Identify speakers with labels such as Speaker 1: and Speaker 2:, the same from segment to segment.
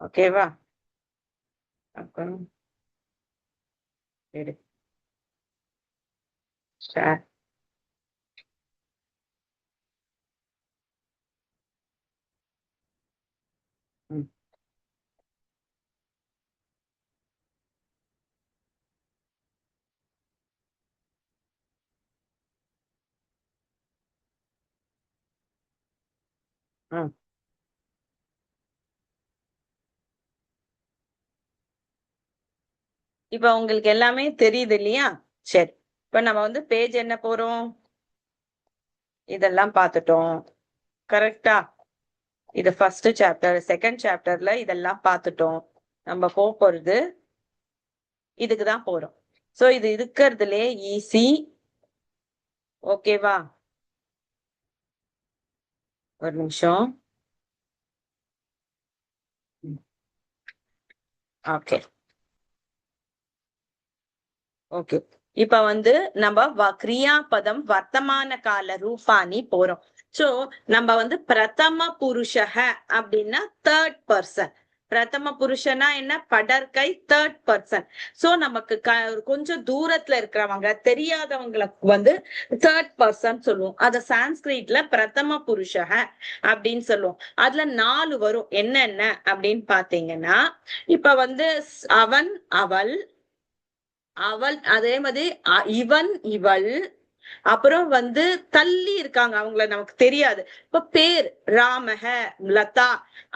Speaker 1: ஓகேவா? அப்புறம் எடு ஷேர். ம். ம். இப்ப உங்களுக்கு எல்லாமே தெரியுது இல்லையா? சரி. இப்ப நம்ம வந்து பேஜ் என்ன போறோம்? இதெல்லாம் பார்த்துட்டோம். கரெக்ட்டா? இது ஃபர்ஸ்ட் சாப்டர். செகண்ட் சாப்டர்ல இதெல்லாம் பார்த்துட்டோம். நம்ம போறது இதுக்கு தான் போறோம். சோ இது இருக்கிறதுலயே ஈஸி. ஓகேவா? ஒரு நிமிஷம். ஓகே. ஓகே. இப்ப வந்து நம்ம கிரியாபதம் வர்த்தமான கால ரூபானி போறோம். சோ நம்ம வந்து பிரதம புருஷக அப்படின்னா தேர்ட் பர்சன். பிரதம புருஷனா என்ன? படற்கை தேர்ட் பர்சன். சோ நமக்கு கொஞ்சம் தூரத்துல இருக்கிறவங்க தெரியாதவங்களுக்கு வந்து தேர்ட் பர்சன் சொல்லுவோம். அத சான்ஸ்கிரிட்ல பிரதம புருஷக அப்படின்னு சொல்லுவோம். அதுல 4 வரும். என்னென்ன அப்படின்னு பாத்தீங்கன்னா, இப்ப வந்து அவன், அவள், அவள், அதே மாதிரி இவன், இவள், அப்புறம் வந்து தள்ளி இருக்காங்க, அவங்கள நமக்கு தெரியாது. இப்ப பேர் ராமக, லதா,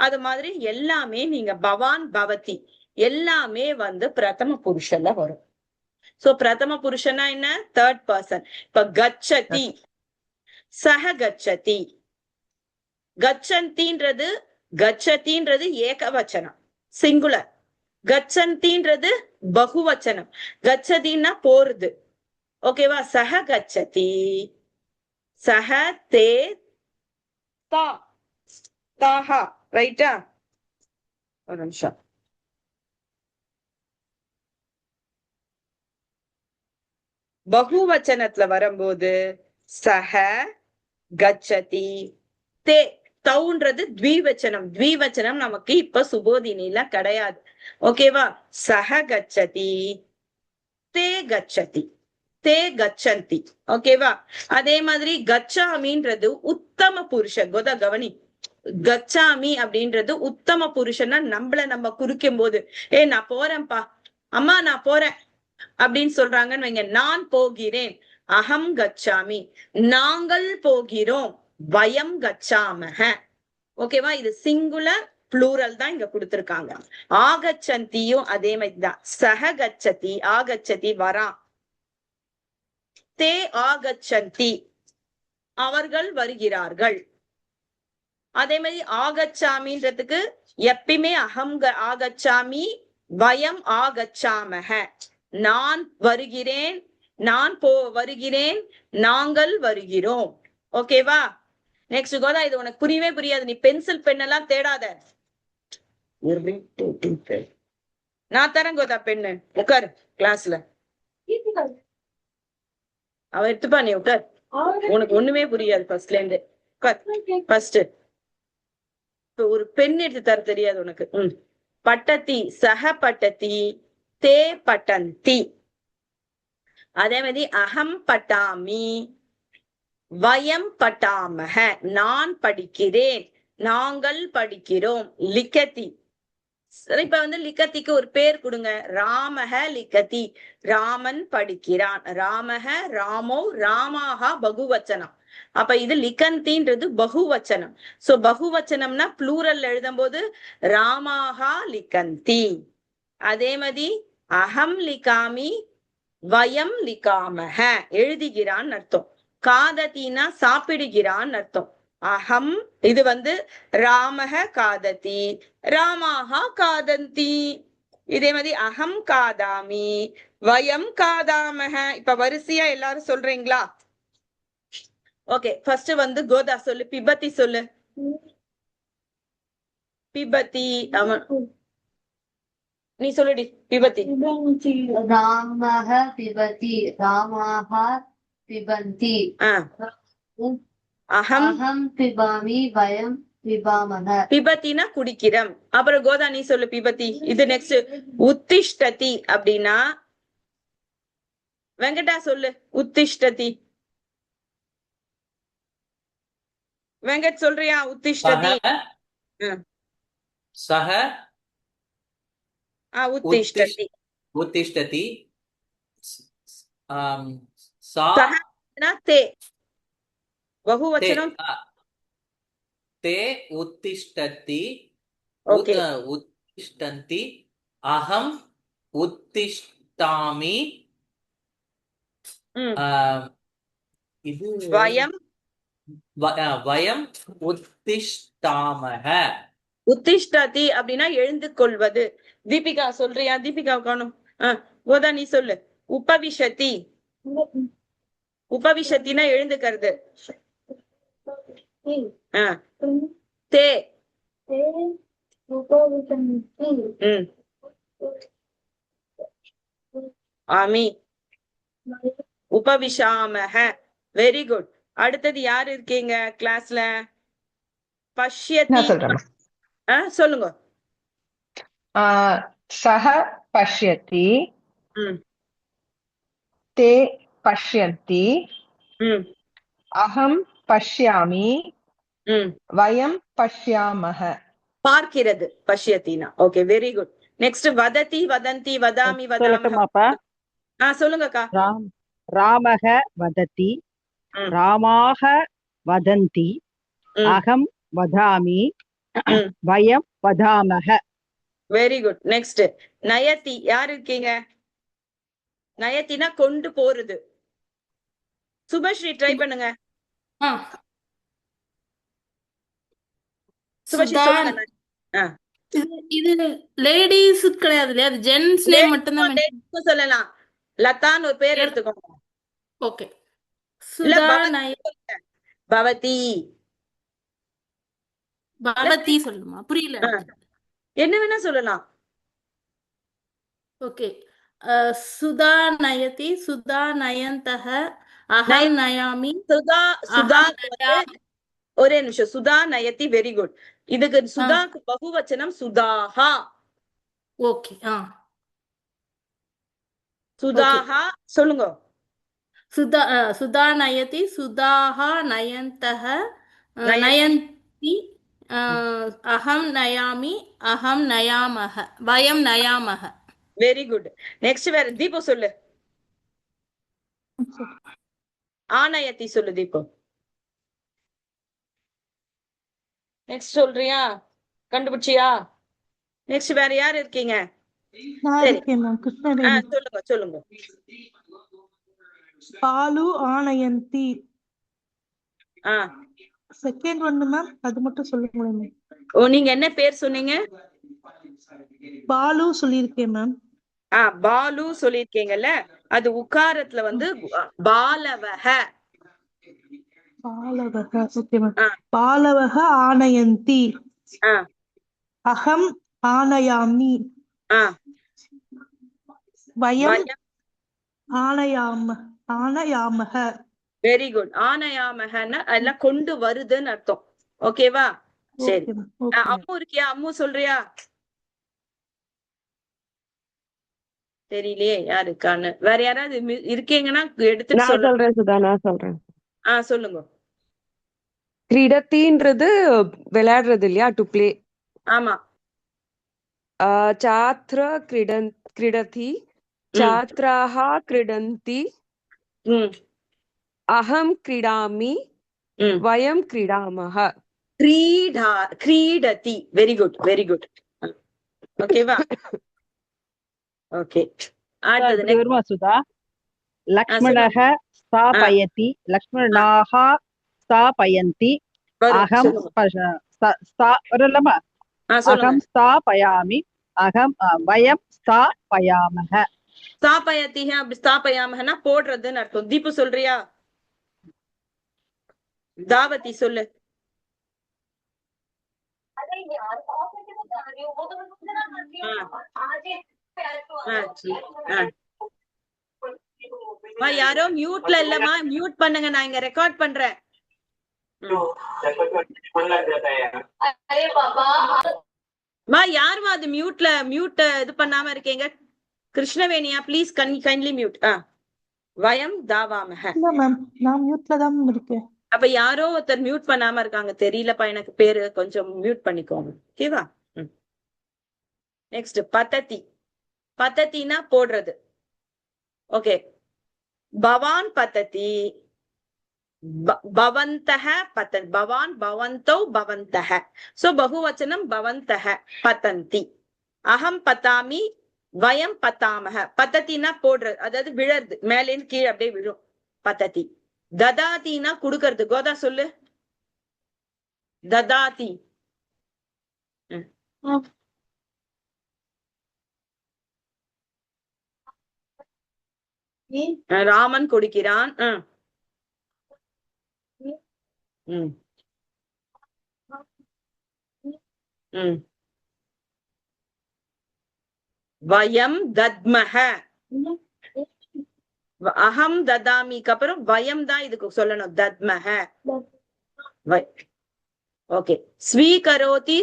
Speaker 1: அது மாதிரி எல்லாமே நீங்க பவான், பவதி எல்லாமே வந்து பிரதம புருஷன்ல வரும். சோ பிரதம புருஷனா என்ன? Third person. இப்ப கச்சதி, சக கச்சதி, கச்சந்தின்றது கச்சதின்றது ஏகவச்சனம், சிங்குலர். கச்சந்தின்றது பகுவச்சனம். கச்சதின்னா போறது. ஓகேவா? சக கச்சதி, சக தே தா தாஹா. ரைட்டா? ஒரு நிமிஷம். பகுவச்சனத்துல வரும்போது சக கச்சதி தே. தவுன்றது த்விவச்சனம். த்விவச்சனம் நமக்கு இப்ப சுபோதினில கிடையாது. ஓகேவா? சக கச்சதி, தே கச்சதி, தே கச்சந்தி. ஓகேவா? அதே மாதிரி கச்சாமின்றது உத்தம புருஷன். கவனி, கச்சாமி அப்படின்றது உத்தம புருஷன்னா நம்ம குறிக்கும் போது, நான் போறேன்ப்பா, அம்மா நான் போறேன் அப்படின்னு சொல்றாங்கன்னு வைங்க. நான் போகிறேன், அகம் கச்சாமி. நாங்கள் போகிறோம், வயம் கச்சாமக. ஓகேவா? இது சிங்குலர் ப்ளூரல் தான் இங்க கொடுத்திருக்காங்க. ஆகச்சந்தியும் அதே மாதிரிதான். சக கச்சதி, ஆகச்சதி வரா. தே ஆகச்சந்தி, அவர்கள் வருகிறார்கள். அதே மாதிரி ஆகச்சாமின்றதுக்கு எப்பயுமே அகம் ஆகச்சாமி, வயம் ஆகச்சாமக. நான் வருகிறேன், நான் வருகிறேன், நாங்கள் வருகிறோம். ஓகேவா? நெக்ஸ்ட் கோதா, இது உனக்கு புரியவே புரியாது. நீ பென்சில் பென் எல்லாம் தேடாத. நான் தரேன் கோதா பெண்ணு. உட்கார் கிளாஸ்ல. அவ எடுத்துப்பா, நீ உட்கார். உனக்கு ஒண்ணுமே புரியாது ஃபர்ஸ்ட்ல இருந்து. ஃபர்ஸ்ட் ஒரு பெண் எடுத்து தர தெரியாது உனக்கு. பட்டத்தி, சக பட்டத்தி, தே பட்டந்தி. அதே மாதிரி அகம் பட்டாமி, வயம் பட்டாமக. நான் படிக்கிறேன், நாங்கள் படிக்கிறோம். லிக்கதி. இப்ப வந்து லிக்கத்திக்கு ஒரு பேர் கொடுங்க. ராமக லிக்கதி, ராமன் படிக்கிறான். ராமக, ராமோ, ராமாகா பகுவச்சனம். அப்ப இது லிகந்தின்றது பகுவச்சனம். சோ பகுவச்சனம்னா ப்ளூரல் எழுதும் போது ராமாகா லிகந்தி. அதே மாதிரி அகம் லிகாமி, வயம் லிகாமக, எழுதுகிறான் அர்த்தம். காதத்தினா சாப்பிடுகிறான் அர்த்தம். அகம், இது வந்து ராமக காததி, ராமாகா காதந்தி. இதே மாதிரி அகம் காதாமி, வயம் காதாமக. இப்ப வரிசையா எல்லாரும் சொல்றீங்களா? ஓகே. ஃபர்ஸ்ட் வந்து கோதா சொல்லு, பிபத்தி சொல்லு. பிபத்தி. நீ சொல்லுடி பிபத்தி.
Speaker 2: ராமஹ பிபதி, ராமாஹ பிபந்தி.
Speaker 1: அகம்
Speaker 2: அகம் பிபாமி, வயம் பிபாமக.
Speaker 1: பிபத்தினா குடிக்கிறோம். அப்புறம் கோதா நீ சொல்லு பிபத்தி. இது நெக்ஸ்ட். உத்திஷ்டதி அப்படின்னா வெங்கடா சொல்லு. உத்திஷ்டதி. வெங்கட் சொல்றியா உத்திஷ்டதி?
Speaker 3: சஹ
Speaker 1: உத்திஷ்டதி.
Speaker 3: உத்திஷ்டதி. சா
Speaker 1: சஹனா தே பகுவச்சனம்.
Speaker 3: ते उत्तिष्ठति
Speaker 1: Okay.
Speaker 3: उत्तिष्ठन्ति अहम् उत्तिष्ठामि இது
Speaker 1: வயம்
Speaker 3: வயம் உத்திஷ்டாமஹ.
Speaker 1: உத்திஷ்டதி அப்படின்னா எழுந்து கொள்வது. தீபிகா சொல்றியா? தீபிகா காணும். கோதா நீ சொல்லு. உபவிஷதி. உபவிஷத்தினா எழுந்துக்கிறது. தே ஆமி உபவிஷாமஹ. Very good. அடுத்தது யாரு இருக்கீங்க கிளாஸ்ல? பஷ்யதி. சொல்லுங்க.
Speaker 4: சஹ பஷ்யதி, தே பஷ்யந்தி, அகம் பஷ்யாமி, வயம் பஷ்யாமஹ.
Speaker 1: பார்க்கிறது பஷ்யத்தினா. Okay very good. நெக்ஸ்ட் வததி வதந்தி வதாமி வதாமஹ. சொல்லுங்கக்கா.
Speaker 5: ராமக வததி, ராமாக வதந்தி, அகம் வதாமி, வயம் வதாமஹ.
Speaker 1: Very good. நெக்ஸ்ட் நயதி. யார் இருக்கீங்க? நயத்தினா கொண்டு போறது. சுபஸ்ரீ ட்ரை பண்ணுங்க. சுபஸ்ரீ சொல்லுங்க.
Speaker 6: இது லேடிஸ் கிடையாது இல்லையா? அது ஜென்ஸ் நேம் மட்டும் தான்
Speaker 1: சொல்லலாம். லதான்னு ஒரு பேர் எடுத்துக்கோங்க.
Speaker 6: ஓகே.
Speaker 1: பவதி.
Speaker 6: பவதி சொல்லுமா? புரியல.
Speaker 1: என்ன வேணா சொல்லலாம்.
Speaker 6: ஓகே. சுதா நயதி, சுதா நயந்தஹ, அகம் நயாமி.
Speaker 1: சுதா ஒரே நிமிஷம். சுதா நயதி. Very good. இதுக்கு சுதாக்கு பகுவச்சனம் சுதாஹா.
Speaker 6: ஓகே.
Speaker 1: சுதாஹா சொல்லுங்க.
Speaker 6: சுதா நயதி, சுதாஹா நயந்தஹ, நயந்தி, அகம் நயாமி, அகம் நயாமஹ, வயம் நயாமஹ.
Speaker 1: Very good. நெக்ஸ்ட் வேற தீபு சொல்லு. ஆனயத்தி சொல்லு தீபு. நெக்ஸ்ட் சொல்றியா? கண்டுபிடிச்சியா? நெக்ஸ்ட் வேற யார் இருக்கீங்க? சொல்லுங்க சொல்லுங்க.
Speaker 7: பாலு ஆனயந்தி. செகண்ட் ஒன்னு மேம், அது மட்டும் சொல்லுங்களேன்.
Speaker 1: நீங்க என்ன பேர் சொன்னீங்க?
Speaker 7: பாலு சொல்லிருக்கேன் மேம்.
Speaker 1: பாலு சொல்லிருக்கீங்கல்ல, அது உக்காரத்துல வந்து பாலவஹ.
Speaker 7: பாலவஹ. Okay ma'am. பாலவஹ ஆனயந்தி, அகம் ஆனயாமி, வயம் ஆனயாமஹ.
Speaker 1: Very good. ஆனயாமஹன்னா அதெல்லாம் கொண்டு வருதுன்னு அர்த்தம். ஓகேவா? சரி. அம்மு இருக்கியா? அம்மு சொல்றியா? தெரியலையே யாருக்கான்னு. வேற யாராவது இருக்கீங்கன்னா எடுத்துட்டு
Speaker 8: சொல்றேன் சுதா. நான் சொல்றேன்.
Speaker 1: சொல்லுங்க.
Speaker 8: கிரீடத்தின்றது விளையாடுறது இல்லையா? To play.
Speaker 1: ஆமா.
Speaker 8: சாத்ர கிரீடதி, சாத்ராஹ கிரீடந்தி, அகம் கிரீடாமி, வயம் கிரீடாமஹ. கிரீடதி. Very good very good. ஓகேவா? ஓகே.
Speaker 5: வருமா சுதா? லக்ஷ்மணஹ ஸ்தாபயதி, லக்ஷ்மணாஹ ஸ்தாபயந்தி, அகம் வரலமா? அகம் ஸ்தாபயாமி, அகம் வயம் ஸ்தாபயாமஹ.
Speaker 1: ஸ்தாபயதி அப்படி ஸ்தாபயாமஹனா போடுறதுன்னு அர்த்தம். தீபு சொல்றியா? தாவதி சொல்லு. யாரோ மியூட்ல இல்லமா? மியூட் பண்ணுங்க. நான் இங்க ரெக்கார்ட் பண்றேன். மா யாருமா அது மியூட் இது பண்ணாம இருக்கீங்க? கிருஷ்ணவேணியா, ப்ளீஸ் கைண்ட்லி மியூட். வயம் தாவாமஹ.
Speaker 7: இல்ல மேம், நான் மியூட்ல தான் இருக்கேன்.
Speaker 1: அப்ப யாரோ ஒருத்தர் மியூட் பண்ணாம இருக்காங்க, தெரியலப்பா எனக்கு பேரு, கொஞ்சம் மியூட் பண்ணிக்கோங்க. ஓகேவா? நெக்ஸ்ட் பததி. பதத்தினா போடுறது. ஓகே, பவான் பததி, பவந்தஹ பதன், பவான் பவந்தௌ பவந்தஹ. சோ பகுவச்சனம் பவந்தஹ பதந்தி. அகம் பதாமி, வயம் பதாமஹ. பதத்தினா போடுறது, அதாவது விழறது, மேலேன்னு கீழே அப்படியே விழும். பததி. ததாதினா குடுக்கறது. கோதா சொல்லு. ததாதி. ராமன் கொடுக்கிறான். வயம் தத்மஹ. அகம் ததாமிக்கு அப்புறம் வயம் தான் இதுக்கு சொல்லணும். தத்மஹ. ஓகே. ஸ்வீகரோதி.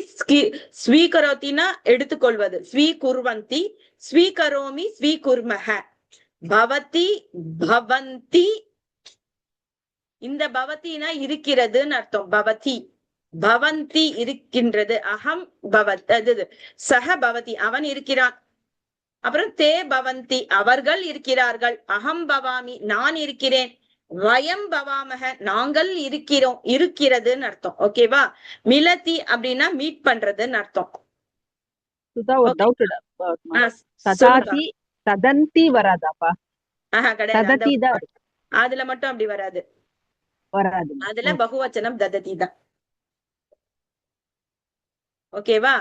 Speaker 1: ஸ்வீகரோத்தினா எடுத்துக்கொள்வது. ஸ்வீகுர்வந்தி, ஸ்வீகரோமி, ஸ்வீகுர்மஹ. பவதி, பவந்தி. இந்த பவத்தினா இருக்கிறதுன்னு அர்த்தம். பவதி, பவந்தி இருக்கின்றது. அகம் பவத், சஹ பவதி அவன் இருக்கிறான். அப்புறம் தே பவந்தி அவர்கள் இருக்கிறார்கள். அகம் பவாமி நான் இருக்கிறேன். வயம் பவாமக நாங்கள் இருக்கிறோம், இருக்கிறதுன்னு அர்த்தம். ஓகேவா? மிலதி அப்படின்னா மீட் பண்றதுன்னு அர்த்தம்.
Speaker 5: சதாதி சதந்தி வராதாப்பா?
Speaker 1: கிடையாது, அதுல மட்டும் அப்படி வராது. அதுல பகுவச்சனம் தததி தான். ஓகேவா?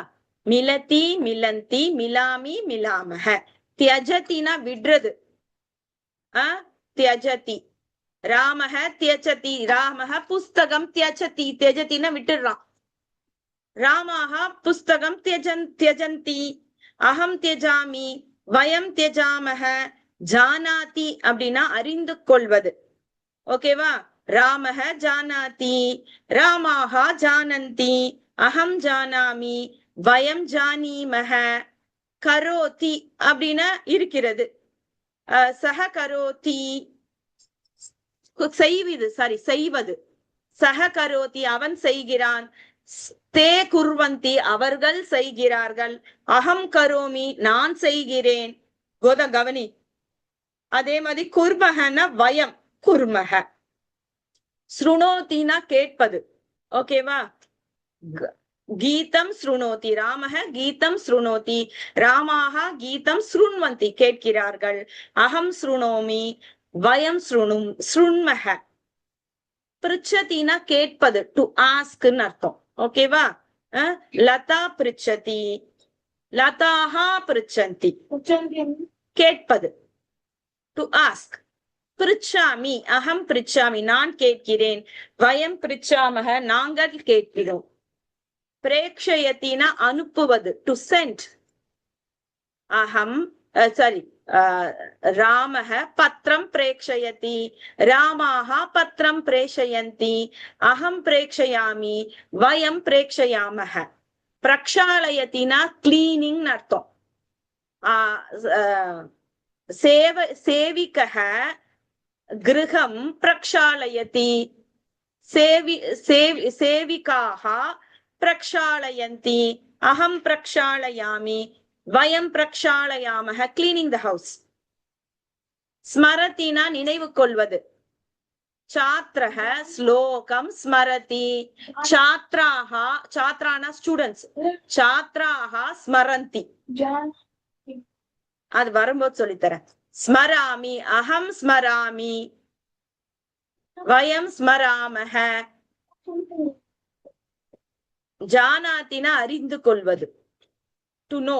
Speaker 1: மிலதி, மிலந்தி, மிலாமி, மிலாமஹ. தியஜதினா விடுறது. தியஜதி. ராமஹ தியஜதி, ராமஹ புஸ்தகம் தியஜதி. தியஜதினா விட்டுடுறான். ராமஹ புஸ்தகம் தியஜந்தி. அகம் தியஜாமி, வயம் தியஜாமஹ. ஜானாதி அப்படின்னா அறிந்து கொள்வது. ஓகேவா? ராமஹ ஜானாதி, ராமாஹ ஜானந்தி, அகம் ஜானாமி, வயம் ஜானீமஹ. கரோதி அப்படின்னா இருக்கிறது. சஹ கரோதி செய்வது. சஹ கரோதி அவன் செய்கிறான். தே குர்வந்தி அவர்கள் செய்கிறார்கள். அகம் கரோமி நான் செய்கிறேன். கவனி. அதே மாதிரி குர்மஹன வயம் குர்மஹ. ஸ்ருணோதினா கேட்பது. ஓகேவா? கீதம் ஸ்ருணோதி, ராமஹ கீதம் ஸ்ருணோதி, ராமாஹ கீதம் ஸ்ருண்வந்தி கேட்கிறார்கள். அகம் ஸ்ருணோமி, வயம் ஸ்ருண்மஹ. பிருச்சதினா கேட்பது. டு ஆஸ்க்னு அர்த்தம். ஓகேவா? லதா பிருச்சதி, லதாஹா பிருச்சந்தி. கேட்பது. To ask. பிருச்சாமி, அகம் பிருச்சாமி நான் கேட்கிறேன். வயம் பிருச்சாமஹ நாங்கள் கேட்கிறோம். பிரேக்ஷயத்தினா அனுப்புவது. டு சென்ட். அகம் ராமஹ பத்ரம் பிரேக்ஷயதி, ராமாஹ பத்ரம் பிரேஷயந்தி, அகம் பிரேக்ஷயாமி, வயம் பிரேக்ஷயாமஹ. பிரக்ஷாலயத்தினா கிளீனிங் அர்த்தம். சேவிகஹ கிருஹம் பிரக்ஷாலயதி, சேவிகாஹ பிரக்ஷாலயந்தி, அகம் பிரக்ஷாலயாமி, வயம் பிரக்ஷாலயாமஹ. Cleaning the house. ஸ்மரதினா நினைவு கொள்வது. சாத்ரஹ ஸ்லோகம் ஸ்மரதி, சாத்ராஹ சாத்ரானா ஸ்டூடெண்ட்ஸ், சாத்ராஹ ஸ்மரந்தி. அது வரும்போது சொல்லித்தரேன். ஸ்மராமி, அகம் ஸ்மராமி, வயம் ஸ்மராமஹ. ஜானாத்தினா அறிந்து கொள்வது. To know.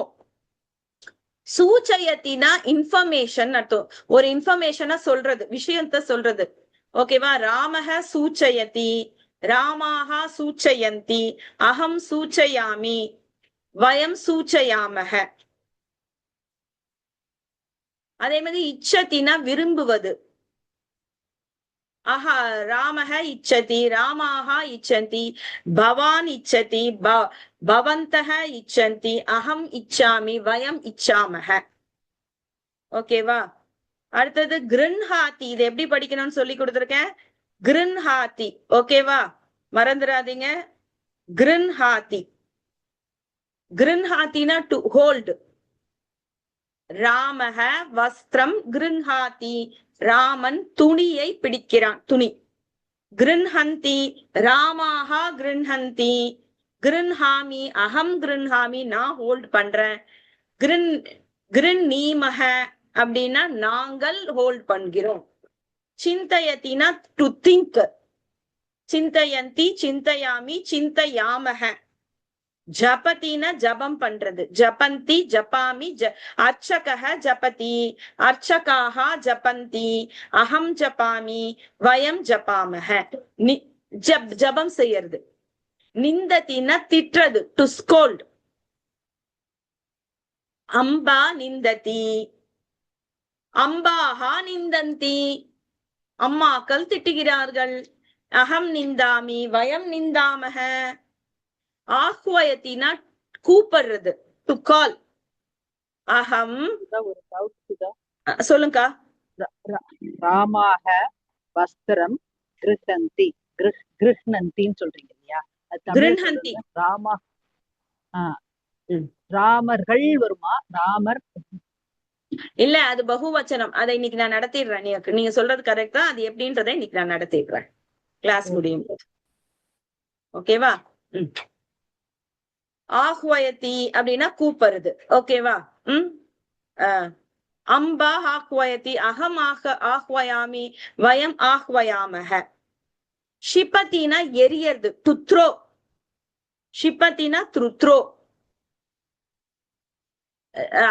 Speaker 1: சூச்சயத்தினா இன்ஃபர்மேஷன் அர்த்தம். ஒரு இன்ஃபர்மேஷனா சொல்றது, விஷயத்த சொல்றது. ஓகேவா? ராமஹ சூச்சயதி, ராமாஹ சூச்சயந்தி, அகம் சூச்சயாமி, வயம் சூச்சயாமஹ. அதே மாதிரி இச்சத்தினா விரும்புவது. ஆஹா ராமஹ இச்சதி ராமாஹ இச்சந்தி பவான் இச்சதி பவந்தஹ இச்சந்தி அகம் இச்சாமி வயம் இச்சாமஹ. ஓகேவா? அடுத்தது கிருண்ஹாத்தி. இது எப்படி படிக்கணும்னு சொல்லி கொடுத்துருக்கேன். கிருண்ஹாத்தி. ஓகேவா? மறந்துடாதீங்க. கிருண்ஹாத்தி. கிருண்ஹாத்தினா டு ஹோல்டு. ராமஹ வஸ்திரம் கிருண்ஹாத்தி. ராமன் துணியை பிடிக்கிறான். துணி. கிருண்ஹந்தி ராமாஹா கிருண்ஹந்தி. கிருண்ஹாமி அகம் கிருண்ஹாமி நான் ஹோல்ட் பண்றேன். கிருண்ணீமஹ அப்படின்னா நாங்கள் ஹோல்ட் பண்கிறோம். சிந்தயத்தினா டு திங்க். சிந்தயந்தி சிந்தயாமி சிந்தயாமஹ. ஜபத்தினா ஜபம் பண்றது. ஜபந்தி ஜபாமி அர்ச்சகஹ ஜபதி அர்ச்சகாஹா ஜபந்தி அகம் ஜபாமி வயம் ஜபாமஹ. ஜபம் செய்யறது. நிந்தத்தினா திட்டுறது. To scold. அம்பா நிந்ததி அம்பாஹா நிந்தந்தி. அம்மாக்கள் திட்டுகிறார்கள். அகம் நிந்தாமி வயம் நிந்தாமஹ. ஆஹ்வயத்தினா கூப்பிடுறது. To call. அகம்
Speaker 5: ஒரு டவுட்.
Speaker 1: சொல்லுங்கக்கா.
Speaker 5: ராமாக வஸ்திரம் கிருஹந்தி கிருஷ்ணந்தின்னு சொல்றீங்க இல்லையா?
Speaker 1: கிருஹந்தி.
Speaker 5: ராமா ராமர்கள் வருமா? ராமர்
Speaker 1: இல்ல, அது பகுவச்சனம். அதை இன்னைக்கு நான் நடத்திடுறேன். நீங்க சொல்றது கரெக்டா? அது எப்படின்றத இன்னைக்கு நான் நடத்திடுறேன் கிளாஸ் முடியும் போது. ஓகேவா? ஆஹ்வயதி அப்படின்னா கூப்பிடுறது. ஓகேவா? அம்பா ஆஹ்வயதி அகம் ஆஹ்வயாமி வயம் ஆஹ்வயாமஹ. ஷிபத்தினா எரியறது. To throw. ஷிபத்தினா த்ரோ.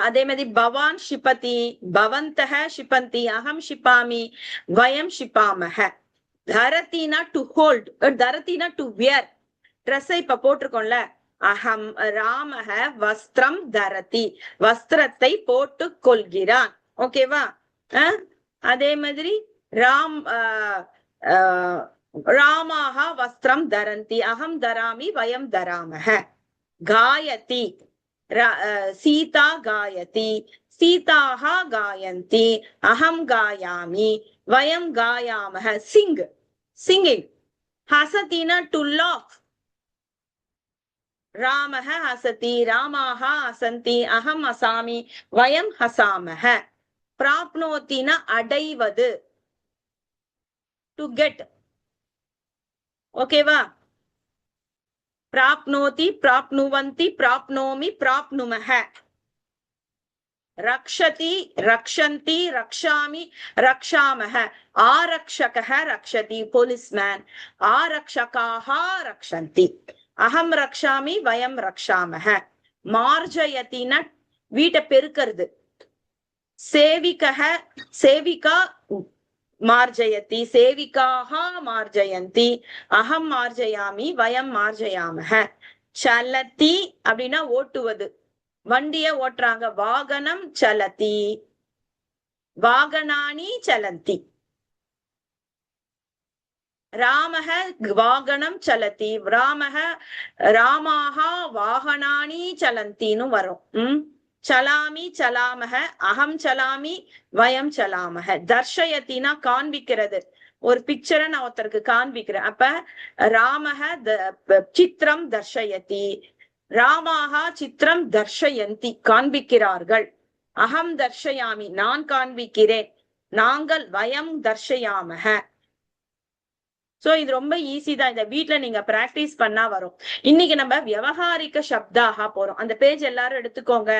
Speaker 1: அதே மாதிரி பவான் ஷிபதி பவந்தஹ ஷிபந்தி அகம் ஷிபாமி வயம் ஷிபாமஹ. தரத்தினா டு ஹோல்ட். தரத்தினா டு வியர். ட்ரெஸ்ஸை இப்ப போட்டிருக்கோம்ல. அகம் ராமஹ வஸ்திரம் தரதி. வஸ்திரத்தை போட்டு கொள்கிறான். ஓகேவா? அதே மாதிரி ராமாஹ வஸ்திரம் தரந்தி அகம் தராமி வயம் தராமஹ. காயதி சீதா காயதி சீதாஹா காயந்தி அகம் காயாமி வயம் காயாமஹ. சிங். சிங்கிங். ஹசதினா டு லாஃப். ராமஹ ஹசதி ராமாஹா ஹசந்தி அகம் ஹசாமி வயம் ஹசாமஹ. பிராப்னோத்தினா அடைவது. To get. ஓகேவா? பிராப்னோதி பிராப்னுவந்தி பிராப்னோமி பிராப்னுமஹ. ரக்ஷதி ரக்ஷந்தி ரக்ஷாமி ரக்ஷாமஹ. ஆரக்ஷகஹ ரக்ஷதி. போலீஸ்மேன். ஆரக்ஷகாஹா ரக்ஷந்தி அகம் ரக்ஷாமி வயம் ரக்ஷாமஹ. மார்ஜயத்தின வீட்டை பெருக்கிறது. சேவிகஹ சேவிகா மார்ஜயதி சேவிகாஹா மார்ஜயந்தி அகம் மார்ஜயாமி வயம் மார்ஜயாமஹ. சலதி அப்படின்னா ஓட்டுவது. வண்டிய ஓட்டுறாங்க. வாகனம் சலதி வாகனானி சலந்தி. ராமஹ வாகனம் சலதி ராமாஹா வாகனானி சலந்தின்னு வரும். சலாமி சலாமஹ அகம் சலாமி வயம் சலாமஹ. தர்ஷயத்தினா காண்பிக்கிறது. ஒரு பிக்சரை நான் ஒருத்தருக்கு காண்பிக்கிறேன். அப்ப ராமஹ சித்திரம் தர்ஷயதி ராமாஹா சித்திரம் தர்ஷயந்தி காண்பிக்கிறார்கள். அகம் தர்ஷயாமி நான் காண்பிக்கிறேன். நாங்கள் வயம் தர்ஷயாமஹ. சோ இது ரொம்ப ஈஸி தான். இந்த வீட்ல நீங்க பிராக்டிஸ் பண்ணா வரும். இன்னைக்கு நம்ம விவகாரிக சப்தாக போறோம். அந்த பேஜ் எல்லாரும் எடுத்துக்கோங்க.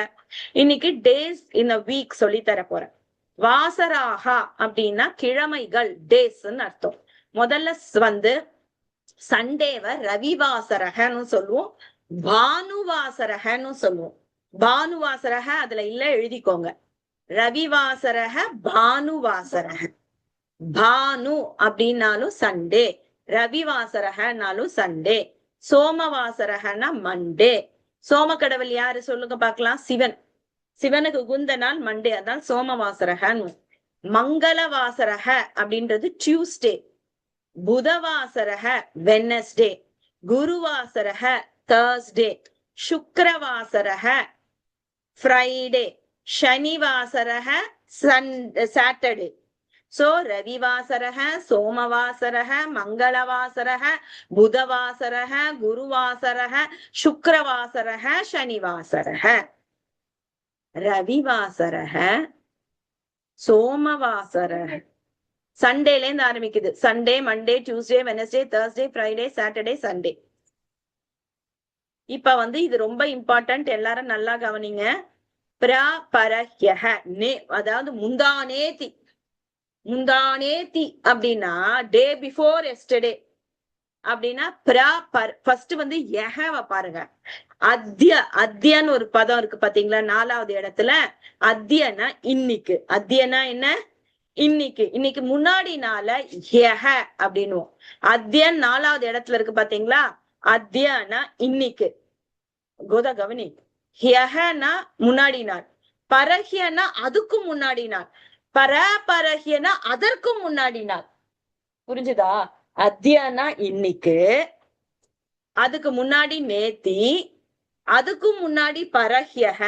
Speaker 1: இன்னைக்கு டேஸ் இன் அ வீக் சொல்லி தர போறேன். வாசராகா அப்படின்னா கிழமைகள், டேஸ்ன்னு அர்த்தம். முதல்ல வந்து சண்டேவ ரவிவாசரகன்னு சொல்லுவோம். பானுவாசரகன்னு சொல்லுவோம். பானுவாசரக அதுல இல்ல, எழுதிக்கோங்க. ரவிவாசரக பானுவாசரக. பானு அப்படின்னாலும் சண்டே, ரவிவாசரகனாலும் சண்டே, சோமவாசரகனா மண்டே. சோம கடவுள் யாரு சொல்லுங்க பாக்கலாம்? சிவன். சிவனுக்கு உகுந்த நாள் மண்டே, அதான் சோமவாசரகன். மங்களவாசரக அப்படின்றது டியூஸ்டே. புதவாசரக வெனஸ்டே, குருவாசரக தேர்ஸ்டே, சுக்கிரவாசரக ஃப்ரைடே, சனிவாசரக சாட்டர்டே. சோ ரவிவாசரக, சோமவாசரக, மங்களவாசரக, புதவாசரக, குருவாசரக, சுக்கிரவாசரக, சனிவாசரக. ரவிவாசரக, சோமவாசரக சண்டேல இருந்து ஆரம்பிக்குது. Sunday, Monday, Tuesday, Wednesday, Thursday, Friday, Saturday, Sunday. இப்ப வந்து இது ரொம்ப இம்பார்ட்டன்ட், எல்லாரும் நல்லா கவனிங்க. பிரபரஹ்யஹ, அதாவது முந்தானேதி. முந்தானேதி அப்படின்னா டே பிஃபோர் எஸ்டர்டே அப்படின்னா ஃபர்ஸ்ட் வந்து யஹவ பாருங்க. அத்தியன்னு ஒரு பதம் இருக்கு பாத்தீங்களா 4வது இடத்துல. அத்தியனா இன்னைக்கு. அத்தியனா என்ன? இன்னைக்கு. இன்னைக்கு முன்னாடி நாள யஹ அப்படின்னுவோம். அத்தியன் 4வது இடத்துல இருக்கு பாத்தீங்களா. அத்தியனா இன்னைக்கு. கோதா கவனி. ஹயனா முன்னாடி நாள், பரஹ்யனா அதுக்கும் முன்னாடி நாள், பரஹ்யனா அதற்கும் முன்னாடி நாள். புரிஞ்சுதா? அத்தியனா இன்னைக்கு, அதுக்கு முன்னாடி நேத்தி, அதுக்கும் முன்னாடி பரஹ்யஹ,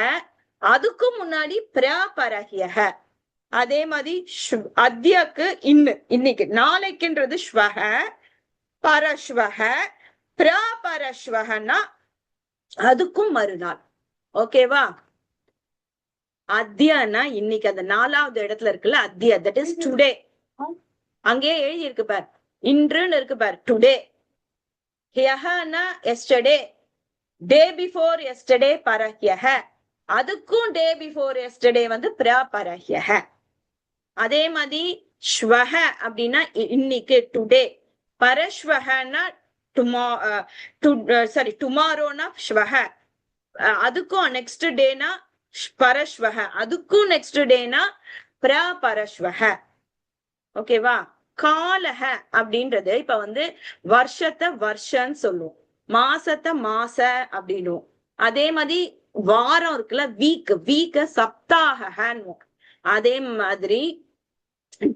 Speaker 1: அதுக்கும் முன்னாடி பிரபரஹ்யஹ. அதே மாதிரி அத்தியக்கு இன்னைக்கு, நாளைக்குன்றது ஸ்வஹ, பரஸ்வஹ, பிரபரஸ்வஹனா அதுக்கும் மறுநாள். ஓகேவா? அத்தியனா இன்னைக்கு, அந்த 4வது இடத்துல இருக்குல்ல அத்திய, தட் இஸ் டுடே. அங்கே எழுதி இருக்கு பார், இன்றுன்னு இருக்கு பார், டுடே. ஹயஹனா எஸ்டர்டே, டே பிஃபோர் எஸ்டர்டே பரஹ்யஹ, அதுக்கும் டே பிஃபோர் எஸ்டர்டே வந்து பிரபரஹ்யஹ. அதே மாதிரி ஸ்வஹ அப்படின்னா இன்னைக்கு, டுடே. பரஸ்வஹனா டுமாரோனா ஸ்வஹ, அதுக்கும் நெக்ஸ்ட் டேனா பரஸ்வஹ, அதுக்கும் நெக்ஸ்ட் டேனா பிரபரஸ்வஹ. ஓகேவா? காலஹ அப்படின்றது இப்ப வந்து வருஷத்தை வருஷன்னு சொல்லுவோம், மாசத்தை மாச அப்படின்னுவோம். அதே மாதிரி வாரம் இருக்குல்ல, வீக்க சப்தாகன்னு. அதே மாதிரி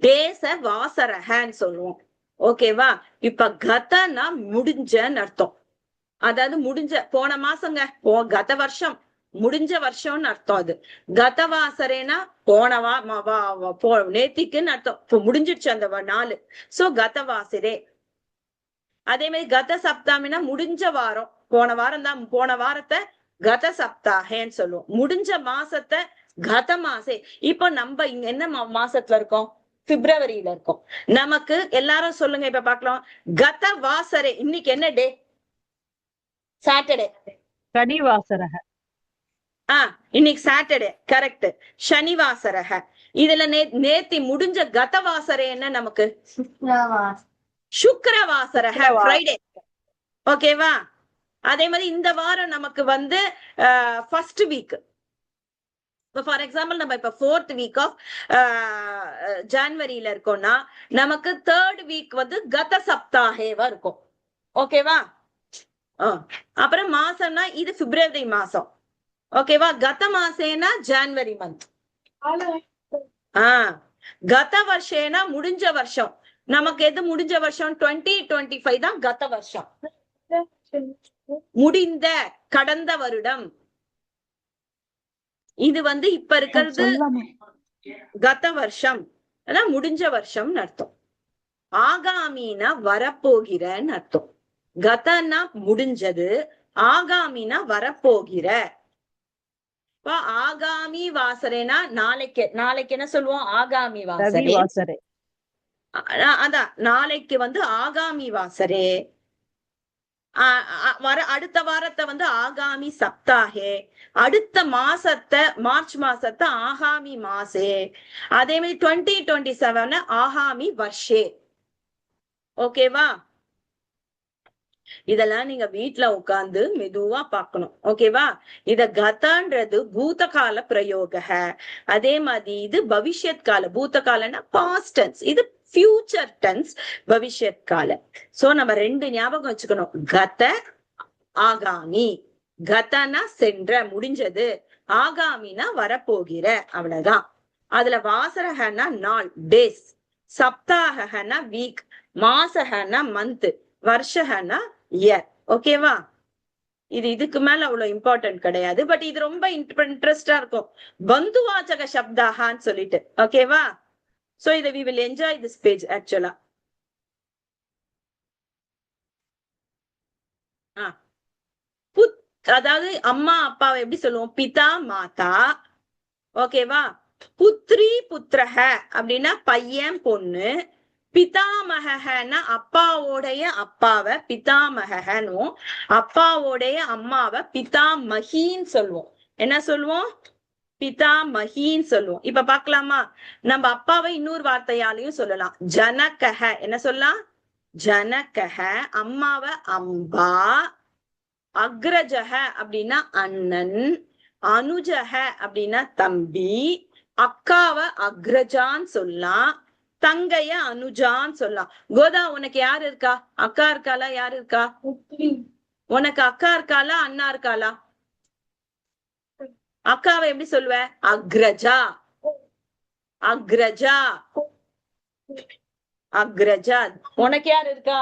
Speaker 1: டேஸ வாசரகன்னு சொல்லுவோம். ஓகேவா? இப்ப கதனா முடிஞ்சன்னு அர்த்தம். அதாவது முடிஞ்ச, போன மாசங்க, கத வருஷம், முடிஞ்ச வருஷம்னு அர்த்தம். அது கதவாசரேனா நேத்திக்குன்னு அர்த்தம். இப்போ முடிஞ்சிடுச்சு அந்த நாலு. சோ கதவாசரே. அதே மாதிரி கத சப்தாமினா முடிஞ்ச வாரம், போன வாரம் தான், போன வாரத்தை கத சப்தாகன்னு சொல்லுவோம். முடிஞ்ச மாசத்தை கத மாசே. இப்போ நம்ம இங்க என்ன மாசத்துல இருக்கோம்? பிப்ரவரியில இருக்கோம். நமக்கு எல்லாரும் சொல்லுங்க, இப்ப பாக்கலாம். கத வாசரே இன்னைக்கு என்ன டே? சாட்டர்டே.
Speaker 5: சனிவாசரக.
Speaker 1: இன்னைக்கு சாட்டர்டே, கரெக்ட். சனிவாசரக. இதுல நேத்தி முடிஞ்ச கதவாசரே என்ன நமக்கு? சுக்கிரவாசரக, ஃப்ரைடே. ஓகேவா? அதே மாதிரி இந்த வாரம் நமக்கு வந்து ஃபர்ஸ்ட் வீக். ஃபார் எக்ஸாம்பிள் நம்ம இப்ப 4th வீக் ஆஃப் ஜான்வரியில இருக்கோம்னா நமக்கு 3rd வீக் வந்து கத சப்தாகேவா இருக்கும். ஓகேவா? அப்புறம் மாசம்னா இது பிப்ரவரி மாசம். ஓகேவா? கத மாசேனா ஜான்வரி மந்த். கத வருஷேனா முடிஞ்ச வருஷம். நமக்கு எது முடிஞ்ச வருஷம்? 2025 தான் கத வருஷம். முடிந்த, கடந்த வருடம். இது வந்து இப்ப இருக்கிறது கத வருஷம், அதான் முடிஞ்ச வருஷம்னு அர்த்தம். ஆகாமினா வரப்போகிறன்னு அர்த்தம். கதனா முடிஞ்சது, ஆகாமினா வரப்போகிற. ஆகாமி வாசரேனா நாளைக்கு என்ன சொல்லுவோம்? ஆகாமி வாசரே. அதான் நாளைக்கு வந்து ஆகாமி வாசரே. அடுத்த வாரத்தை வந்து ஆகாமி சப்தாகே. அடுத்த மாசத்தை, மார்ச் மாசத்தை ஆகாமி மாசே. அதே மாதிரி 2027 ஆகாமி வர்ஷே. ஓகேவா? இதெல்லாம் நீங்க வீட்டுல உட்கார்ந்து மெதுவா பாக்கணும். ஓகேவா? இத கதன்றது பூத கால பிரயோக. அதே மாதிரி இது பவிஷ்யத் கால. பூத காலன்னா பாஸ்ட் டென்ஸ், இது ஃபியூச்சர் டென்ஸ், பவிஷ்யத் கால. சோ நம்ம 2 ஞாபகம் வச்சுக்கணும். கத, ஆகாமி. கதனா சென்ற, முடிஞ்சது. ஆகாமினா வரப்போகிற. அவ்வளவுதான். அதுல வாசரகனா நாள், டேஸ். சப்தாகனா வீக். மாசகனா மந்த், வருஷகனா இயர். ஓகேவா? இதுக்கு மேல அவ்வளவு இம்பார்ட்டன்ட் கிடையாது. பட் இது ரொம்ப இன்ட்ரெஸ்டா இருக்கும். பந்துவாச்சக சப்தாகான்னு சொல்லிட்டு. ஓகேவா? சோ இதை we will enjoy this page actually. அதாவது அம்மா அப்பாவை எப்படி சொல்லுவோம்? பிதா மாதா. ஓகேவா? புத்ரி புத்திரஹ அப்படின்னா பையன் பொண்ணு. பிதாமகன்னா அப்பாவோடைய அப்பாவை பிதாமகனும், அப்பாவோடைய அம்மாவை பிதாமகின்னு சொல்லுவோம். என்ன சொல்லுவோம்? பிதாமகின்னு சொல்லுவோம். இப்ப பாக்கலாமா? நம்ம அப்பாவை இன்னொரு வார்த்தையாலையும் சொல்லலாம். ஜனகஹ. என்ன சொல்லலாம்? ஜனகஹ. அம்மாவை அம்பா. அக்ரஜக அப்படின்னா அண்ணன். அனுஜக அப்படின்னா தம்பி. அக்காவை அக்ரஜான்னு சொல்லலாம். தங்கைய அனுஜான்னு சொல்லலாம். கோதா, உனக்கு யாரு இருக்கா? அக்கா இருக்காளா? யாரு இருக்கா உனக்கு? அக்கா இருக்காளா? அண்ணா இருக்காளா? அக்காவை எப்படி சொல்லுவ? அக்ரஜா. அக்ரஜா. அக்ரஜா. உனக்கு யாரு இருக்கா?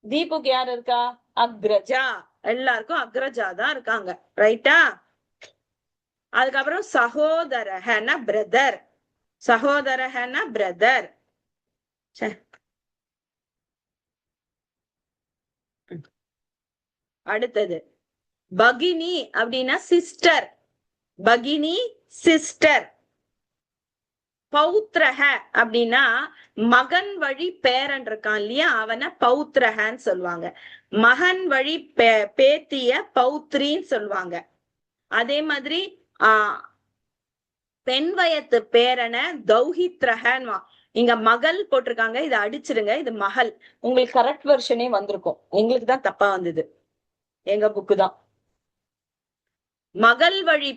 Speaker 1: தீபுக்கு யாரு இருக்கா? அக்ரஜா. எல்லாருக்கும் அக்ரஜா தான் இருக்காங்க. ரைட்டா? அதுக்கப்புறம் சகோதரஹனா பிரதர். சகோதரஹனா பிரதர். அடுத்தது பகினி அப்படின்னா சிஸ்டர். பகினி சிஸ்டர். பௌத்ரஹ அப்படின்னா மகன் வழி பேரன் இருக்கான் இல்லையா, அவனை பௌத்ரஹன்னு சொல்லுவாங்க. மகன் வழி பேத்திய பௌத்ரின்னு சொல்லுவாங்க. அதே மாதிரி பெண் வயத்து பேரனை தௌஹித்ரஹன்னு. இங்க மகள் போட்டிருக்காங்க, இதை அடிச்சிருங்க. இது மகள். உங்களுக்கு கரெக்ட் வெர்ஷனே வந்திருக்கும், எங்களுக்கு தான் தப்பா வந்தது. எங்க புக்கு தான். மகள் வழி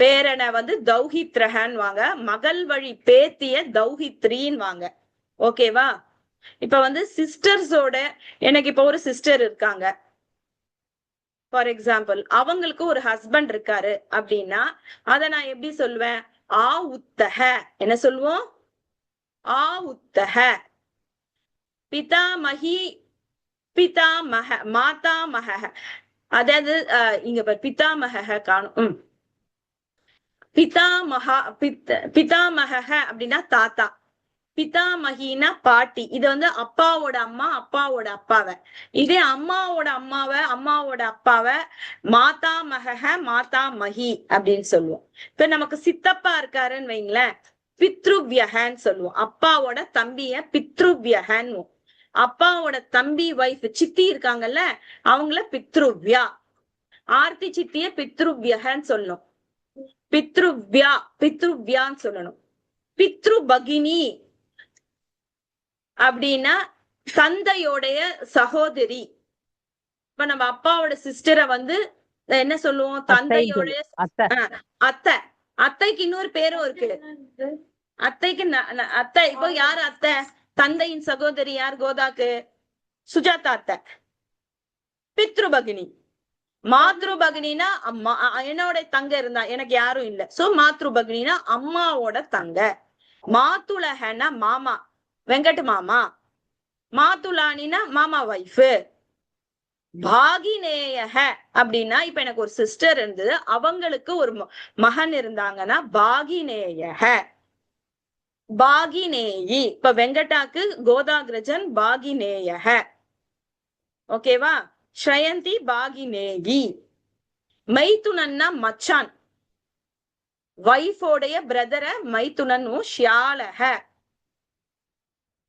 Speaker 1: பேரனை வந்து தௌஹித்ரஹன்னு வாங்க. மகள் வழி பேத்திய தௌஹித்ரின்னு வாங்க. ஓகேவா? இப்ப வந்து சிஸ்டர்ஸோட, எனக்கு இப்ப ஒரு சிஸ்டர் இருக்காங்க. ஃபார் எக்ஸாம்பிள், அவங்களுக்கு ஒரு ஹஸ்பண்ட் இருக்காரு அப்படின்னா அத நான் எப்படி சொல்லுவேன்? ஆ உத்தக. என்ன சொல்லுவோம்? ஆ உத்தக. பிதாமகி பிதாமக மாதாமக. அதாவது இங்க பிதாமக காணும். பிதாமக அப்படின்னா தாத்தா. பிதாமகினா பாட்டி. இது வந்து அப்பாவோட அம்மா, அப்பாவோட அப்பாவை. இதே அம்மாவோட அம்மாவை, அம்மாவோட அப்பாவை மாதாமக மாதாமகி அப்படின்னு சொல்லுவோம். இப்ப நமக்கு சித்தப்பா இருக்காருன்னு வைங்களேன், பித்ருவியகன்னு சொல்லுவோம். அப்பாவோட தம்பிய பித்ருவியகன்னு. அப்பாவோட தம்பி வைஃப் சித்தி இருக்காங்கல்ல, அவங்கள பித்ருவ்யா. ஆர்த்தி சித்திய பித்ருவியகன்னு சொல்லணும். பித்ருவ்யான்னு சொல்லணும். பித்ரு பகினி அப்படின்னா தந்தையோடைய சகோதரி. இப்ப நம்ம அப்பாவோட சிஸ்டரை வந்து என்ன சொல்லுவோம்? தந்தையோடைய அத்தை. அத்தைக்கு இன்னொரு பேரும் இருக்கு. அத்தைக்கு அத்தை. இப்போ யாரு அத்தை? தந்தையின் சகோதரி யார் கோதாக்கு? சுஜாதா அத்தை. பித்ருபகினி. மாத்ருபகினா அம்மா. என்னோட தங்க இருந்தா, எனக்கு யாரும் இல்ல. சோ மாத்ருபகினா அம்மாவோட தங்க. மாத்துலகனா மாமா, வெங்கட் மாமா. மாத்துலானினா மாமா வைஃப். பாகினேயக அப்படின்னா இப்ப எனக்கு ஒரு சிஸ்டர் இருந்தது, அவங்களுக்கு ஒரு மகன் இருந்தாங்கன்னா பாகினேயக. பாகினேயி. இப்ப வெங்கடாக்கு கோதாகிரஜன் பாகினேயக. ஓகேவா? ஸ்ரயந்தி பாகினேயி. மைத்துனன்னா மச்சான். வைஃபோடைய பிரதர மைத்துனனும் ஷியாலக.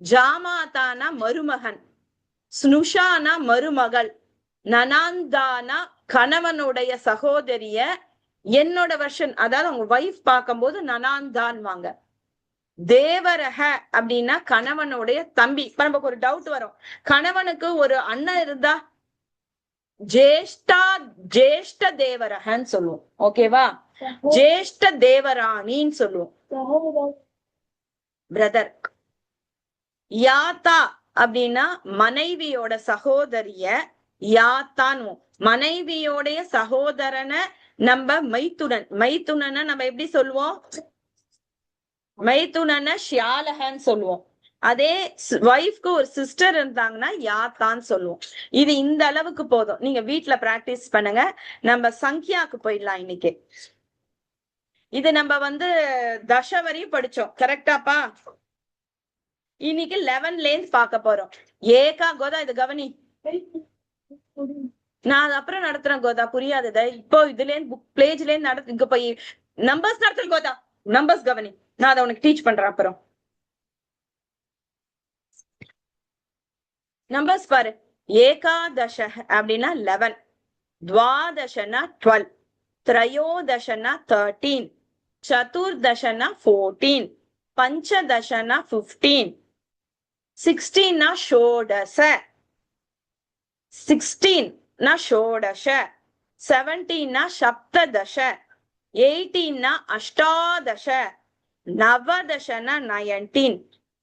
Speaker 1: ஜாமாதானா மருமகன். ஸ்னுஷானா மருமகள். நனாந்தானா கணவனுடைய சகோதரிய. என்னோட வெர்ஷன், அதாவது அவங்க வைஃப் பார்க்கும்போது நனாந்தான் வாங்க. தேவரக அப்படின்னா கணவனுடைய தம்பி. இப்ப நமக்கு ஒரு டவுட் வரும், கணவனுக்கு ஒரு அண்ணன் இருந்தா ஜேஷ்ட தேவரகன்னு சொல்லுவோம். ஓகேவா? ஜேஷ்ட தேவராணின்னு சொல்லுவோம். பிரதர். யாத்தா அப்படின்னா மனைவியோட சகோதரிய யாத்தான்னு. மனைவியோடைய சகோதரனை நம்ம மைத்துனன். மைத்துனனை நம்ம எப்படி சொல்லுவோம்? மைத்துனனை ஷியாலகன்னு சொல்லுவோம். அதே ஒய்ஃப்க்கு ஒரு சிஸ்டர் இருந்தாங்கன்னா யாத்தான்னு சொல்லுவோம். இது இந்த அளவுக்கு போதும். நீங்க வீட்ல பிராக்டிஸ் பண்ணுங்க. நம்ம சங்கியாக்கு போயிடலாம் இன்னைக்கு. இது நம்ம தச வரையும் படிச்சோம். கரெக்டாப்பா? இன்னைக்கு 11ல இருந்து பார்க்க போறோம். ஏகா கோதா இது கவனி. நான் அது அப்புறம் நடத்துறேன் கோதா, புரியாதத இப்போ இதுல இருந்து புக் பேஜ்ல இருந்து நடத்து. இங்க போய் நம்பர்ஸ் நடத்துற கோதா, நம்பர்ஸ் கவனி. நான் அதை உனக்கு டீச் பண்றேன் அப்புறம். நம்பர்ஸ் பாரு. ஏகாதச அப்படின்னா 11, துவாதசனா 12, திரையோதசனா 13, சதுர்தசனா 14, பஞ்சதசனா 15, 16 ஷோடச, 16 ஷோடச, 17 சப்ததச, 18 அஷ்டாதச, நவதசனா 19,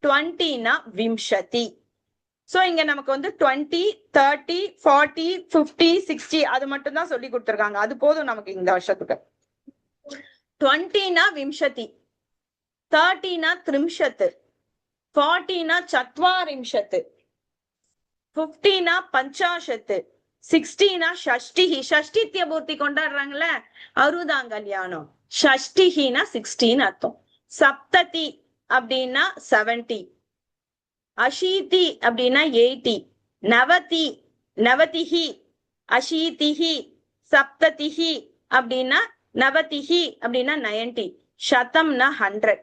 Speaker 1: 20 விம்சதி. சோ இங்க நமக்கு 20, 30, 40, 50, 60 அது மட்டும் தான் சொல்லி கொடுத்திருக்காங்க. அது போதும் நமக்கு இந்த வருஷத்துக்கு. 20 விம்சதி, 30 த்ரிம்ஷத், 40 சத்வாரிம்ஷத், 50 பஞ்சாஷத், 60 ஷஷ்டிஹி. ஷஷ்டித்ய பூர்த்தி கொண்டாடுறாங்கல்ல, அறுபதாம் கல்யாணம். ஷஷ்டிஹினா 16 அர்த்தம். சப்ததி அப்படின்னா 70, அஷீதி அப்படின்னா 80, நவதி, நவதிஹி, அஷீதிஹி, சப்ததிஹி அப்படின்னா நவதிஹி அப்படின்னா 90, சதம்னா 100.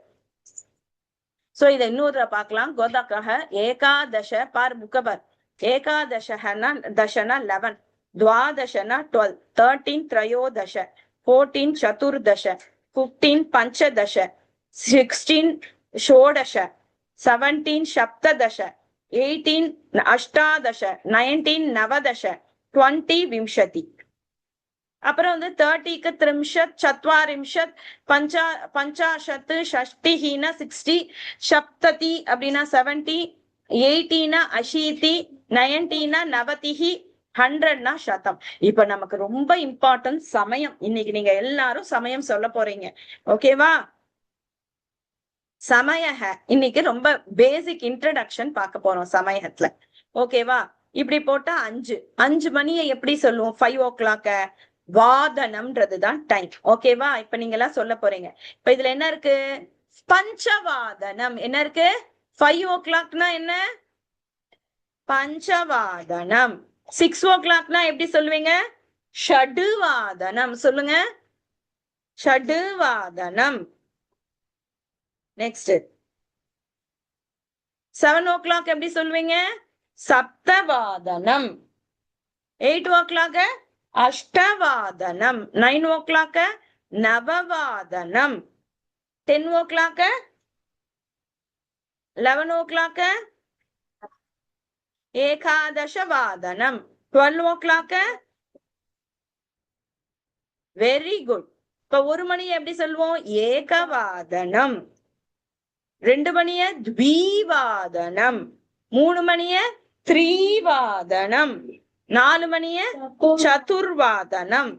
Speaker 1: சோ இதை இன்னொரு பார்க்கலாம். கோதாக்காக ஏகாதச பார் புக்கபர். ஏகாதசனா தசனா 11, துவாதசனா 12, 13 திரையோதச, 14 சதுர்தச, 15 பஞ்சதச, 16 ஷோடச, 17 சப்ததச, 18 அஷ்டாதச, 19 நவதச, 20 விம்சதி. அப்புறம் 30க்கு த்ரிம்ஷத், சத்வாரிம்ஷத், பஞ்சாஷத், ஷஷ்டிஹினா 60, சப்ததி அப்படின்னா 70, 18 அஷீதி, 19 நவதிஹி, 100 சதம். இப்ப நமக்கு ரொம்ப இம்பார்ட்டன்ட் சமயம். இன்னைக்கு நீங்க எல்லாரும் சமயம் சொல்ல போறீங்க. ஓகேவா? சமயக இன்னைக்கு ரொம்ப பேசிக் இன்ட்ரடக்ஷன் பார்க்க போறோம் சமயத்துல. ஓகேவா? இப்படி போட்டா 5 மணியை எப்படி சொல்லுவோம்? 5 o'clock. வாதனம்ன்றதுதான் டைம். ஓகேவா? இப்ப நீங்க எல்லாம் சொல்ல போறீங்க. இப்ப இதுல என்ன இருக்கு? பஞ்சவாதனம். என்ன இருக்கு? 5 o'clockனா என்ன? பஞ்சவாதனம். 6 o'clockனா எப்படி சொல்லுவீங்க? ஷடுவாதனம். சொல்லுங்க, ஷடுவாதனம். நெக்ஸ்ட் 7 o'clock எப்படி சொல்லுவீங்க? சப்தவாதனம். 8 o'clock அஷ்டவாதனம். 9 o'clock நவவாதனம். 10 o'clock 11 o'clock ஏகாதசவாதனம். 12 o'clock very good. இப்ப 1 மணி எப்படி சொல்லுவோம்? ஏகவாதனம். 2 மணிய த்விவாதனம். 3 மணிய த்ரிவாதனம். 4 மணிய சதுர்வாதனம்.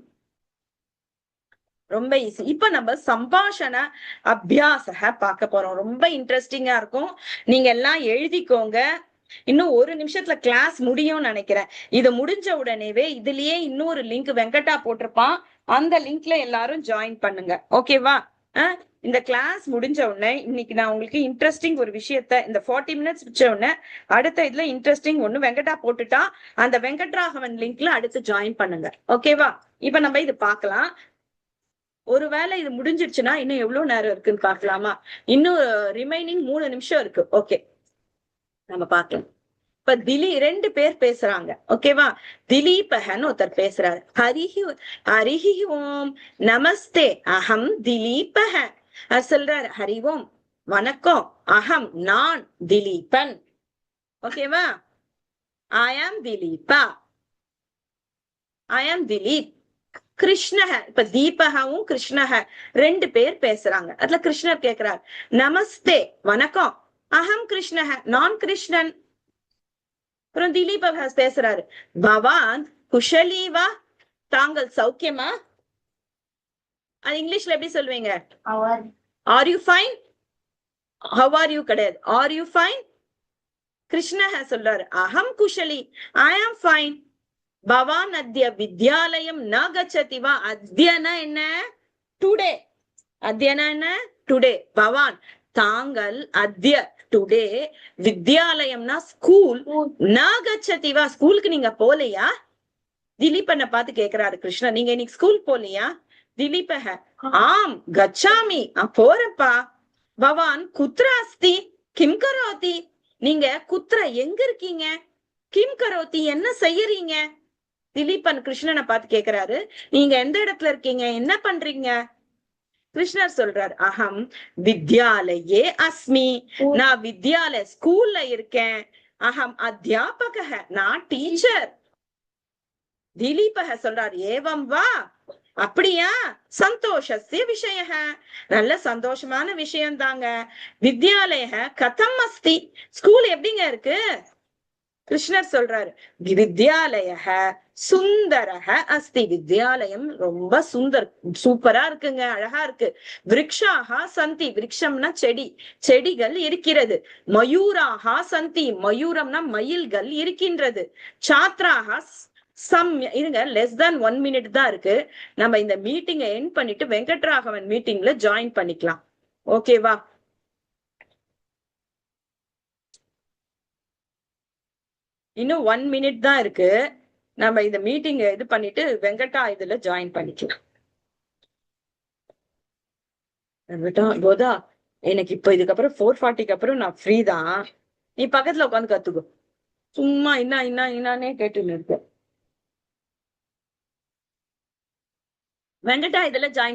Speaker 1: ரொம்ப ஈஸி. இப்ப நம்ம சம்பாஷண அபியாசக பார்க்க போறோம். ரொம்ப இன்ட்ரெஸ்டிங்கா இருக்கும். நீங்க எல்லாம் எழுதிக்கோங்க. இன்னும் 1 நிமிஷத்துல கிளாஸ் முடியும்னு நினைக்கிறேன். இது முடிஞ்ச உடனேவே இதுலயே இன்னொரு லிங்க் வெங்கடா போட்டிருப்பான். அந்த லிங்க்ல எல்லாரும் ஜாயின் பண்ணுங்க. ஓகேவா? இந்த கிளாஸ் முடிஞ்ச உடனே இன்னைக்கு நான் உங்களுக்கு இன்ட்ரெஸ்டிங் ஒரு விஷயத்த இந்த 40 மினிட்ஸ் முடிச்ச உடனே அடுத்த இதுல இன்ட்ரெஸ்டிங் ஒண்ணு வெங்கடா போட்டுட்டா அந்த வெங்கட்ராகவன் லிங்க்ல அடுத்து ஜாயின் பண்ணுங்க. ஓகேவா? இப்ப நம்ம இது பார்க்கலாம். ஒருவேளை இது முடிஞ்சிருச்சுன்னா இன்னும் எவ்வளவு நேரம் இருக்குன்னு பாக்கலாமா? இன்னும் ரிமைனிங் 3 நிமிஷம் இருக்கு. ஓகே, நம்ம பார்க்கலாம். இப்ப 2 பேர் பேசுறாங்க. ஓகேவா? திலீபகன்னு ஒருத்தர் பேசுறாரு. ஹரிஹி ஓம் நமஸ்தே அகம் திலீபக. சொல்றாரு ஹரி ஓம் வணக்கம், அகம் நான் திலீபன். ஓகேவா? ஐ ஆம் திலீபா, ஐ ஆம் திலீப். கிருஷ்ணக, இப்ப தீபகவும் கிருஷ்ணக 2 பேர் பேசுறாங்க. அதுல கிருஷ்ணர் கேக்குறார் நமஸ்தே வணக்கம், அகம் கிருஷ்ணக நான் கிருஷ்ணன். அப்புறம் திலீப் பேசுறாரு பவான் குஷலீவா, தாங்கள் சௌக்கியமா? அது இங்கிலீஷ்ல எப்படி சொல்லுவீங்க? Are you fine? How are you கிடையாது, ஆர் யூ ஃபைன்? கிருஷ்ணஹ சொல்றாரு அகம் குஷலி, ஐ ஆம் ஃபைன். பவான் அத்ய வித்யாலயம் ந கச்சதி வா? அத்யனா என்ன? டுடே. அத்யனா என்ன? டுடே. பவான் தாங்கள் அத்ய டுடே வித்யாலயம்னா ஸ்கூல் ந கச்சதி வா? ஸ்கூலுக்கு நீங்க போலையா? திலீபனை பார்த்து கேக்குறாரு கிருஷ்ணன், நீங்க இன்னைக்கு ஸ்கூல் போலியா? திலீபஹ ஆம் கச்சாமி, போறப்பா. பவான் குத்ர அஸ்தி கிம் கரோதி? நீங்க குத்ர எங்க இருக்கீங்க? கிம் கரோதி என்ன செய்யறீங்க? திலீபன் கிருஷ்ணனை பார்த்து கேக்குறாரு, நீங்க எந்த இடத்துல இருக்கீங்க, என்ன பண்றீங்க? கிருஷ்ணர் சொல்றார் அகம் வித்யாலயே அஸ்மி, நான் வித்யாலய ஸ்கூல்ல இருக்கேன். அகம் அத்தியாபக, நான் டீச்சர். திலீபக சொல்றார் ஏவம் வா, அப்படியா? சந்தோஷஸ்ய விஷய, நல்ல சந்தோஷமான விஷயம் தாங்க. வித்யாலய கதம் அஸ்தி, ஸ்கூல் எப்படிங்க இருக்கு? கிருஷ்ணர் சொல்றாரு வித்யாலய சுந்தரக அஸ்தி, வித்யாலயம் ரொம்ப சூப்பரா இருக்குங்க, அழகா இருக்கு. விருக்ஷாகா சந்தி, விருக்ஷம்னா செடி, செடிகள் இருக்கிறது. மயூராகா சந்தி, மயூரம்னா மயில்கள் இருக்கின்றது. சாத்ராகா இருங்க, லெஸ் than 1 minute தான் இருக்கு. நம்ம இந்த மீட்டிங்கை எண்ட் பண்ணிட்டு வெங்கட்ராகவன் மீட்டிங்ல ஜாயின் பண்ணிக்கலாம். ஓகேவா? இன்னும் 1 minute தான் இருக்கு. நம்ம இந்த மீட்டிங் இது பண்ணிட்டு வெங்கடா இதுல ஜாயின் பண்ணிக்கலாம். கோதா, எனக்கு இப்ப இதுக்கப்புறம் 4:40க்கு அப்புறம் நான் ஃப்ரீ தான். நீ பக்கத்துல உட்காந்து கத்துக்கோ. சும்மா இன்னானே கேட்டுன்னு இருக்க. வெங்கடா இதுல ஜாயின்